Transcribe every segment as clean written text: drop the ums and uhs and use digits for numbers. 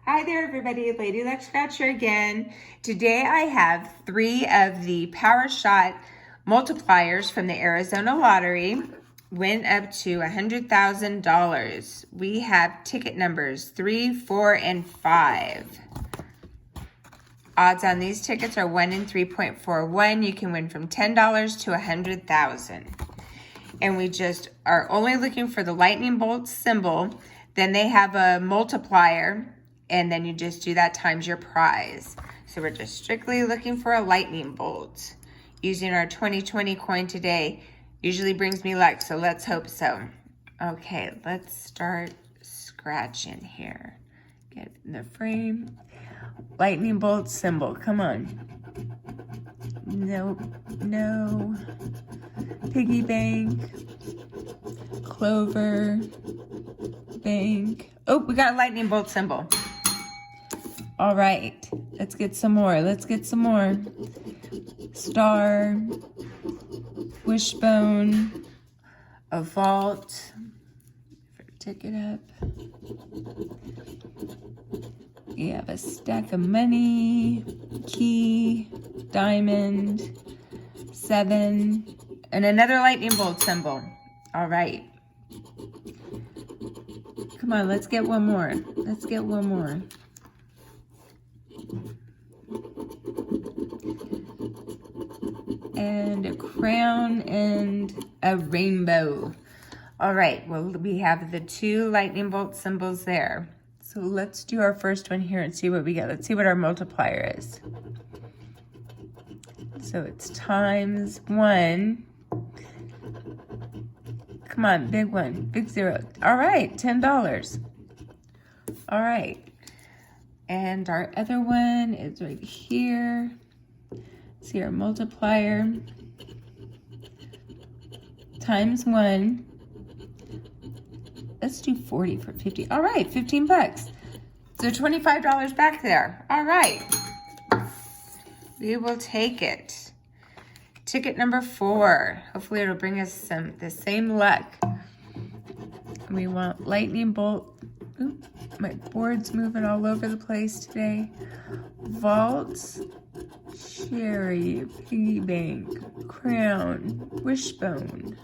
Hi there everybody, Lady Luck Scratcher again. Today I have 3 of the Power Shot multipliers from the Arizona Lottery. Went up to $100,000. We have ticket numbers 3, 4, and 5. Odds on these tickets are 1 in 3.41. You can win from $10 to $100,000. And we just are only looking for the lightning bolt symbol. Then they have a multiplier, and then you just do that times your prize. So we're just strictly looking for a lightning bolt. Using our 2020 coin today usually brings me luck, so let's hope so. Okay, let's start scratching here. Get in the frame. Lightning bolt symbol, come on. Nope, no. Piggy bank. Clover. Bank. Oh, we got a lightning bolt symbol. All right, let's get some more. Star, wishbone, a vault, ticket up. You have a stack of money, key, diamond, 7, and another lightning bolt symbol. All right. Come on, let's get one more. And a crown and a rainbow. All right, well, we have the 2 lightning bolt symbols there. So let's do our first one here and see what we get. Let's see what our multiplier is. So it's times 1. Come on, big one, big 0. All right, $10. All right. And our other one is right here. See our multiplier. Times 1. Let's do 40 for 50. All right, 15 bucks. So $25 back there. All right. We will take it. Ticket number 4. Hopefully it'll bring us the same luck. We want lightning bolt. Oop, my board's moving all over the place today. Vault, cherry, piggy bank, crown, wishbone.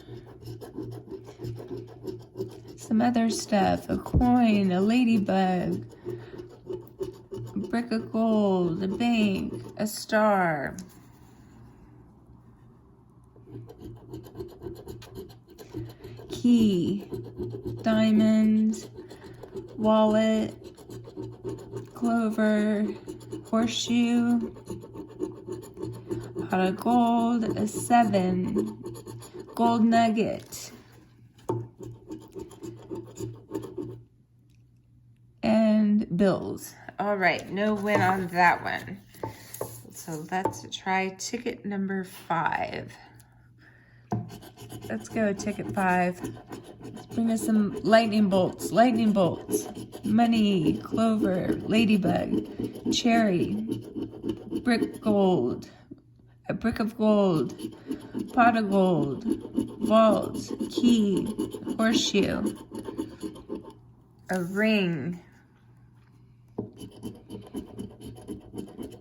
Some other stuff, a coin, a ladybug, a brick of gold, a bank, a star. Key, diamond, wallet, clover, horseshoe, pot of gold, a 7, gold nugget, and bills. All right, no win on that one. So let's try ticket number 5. Let's go ticket 5. Let's bring us some lightning bolts. Money, clover, ladybug, cherry, brick gold, a brick of gold, pot of gold, vault, key, horseshoe, a ring,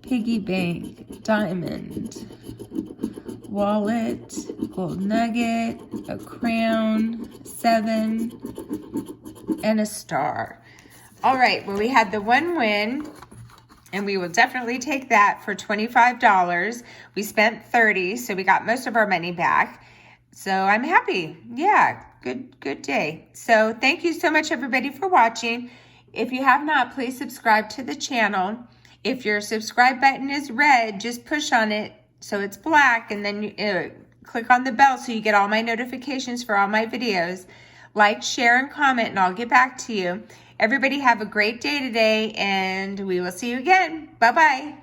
piggy bank, diamond, wallet, gold nugget, a crown, 7, and a star. All right, well, we had the 1 win, and we will definitely take that for $25. We spent $30, so we got most of our money back. So I'm happy. Yeah, good day. So thank you so much, everybody, for watching. If you have not, please subscribe to the channel. If your subscribe button is red, just push on it so it's black, and then you click on the bell so you get all my notifications for all my videos. Like, share, and comment, and I'll get back to you. Everybody have a great day today, and we will see you again. Bye-bye.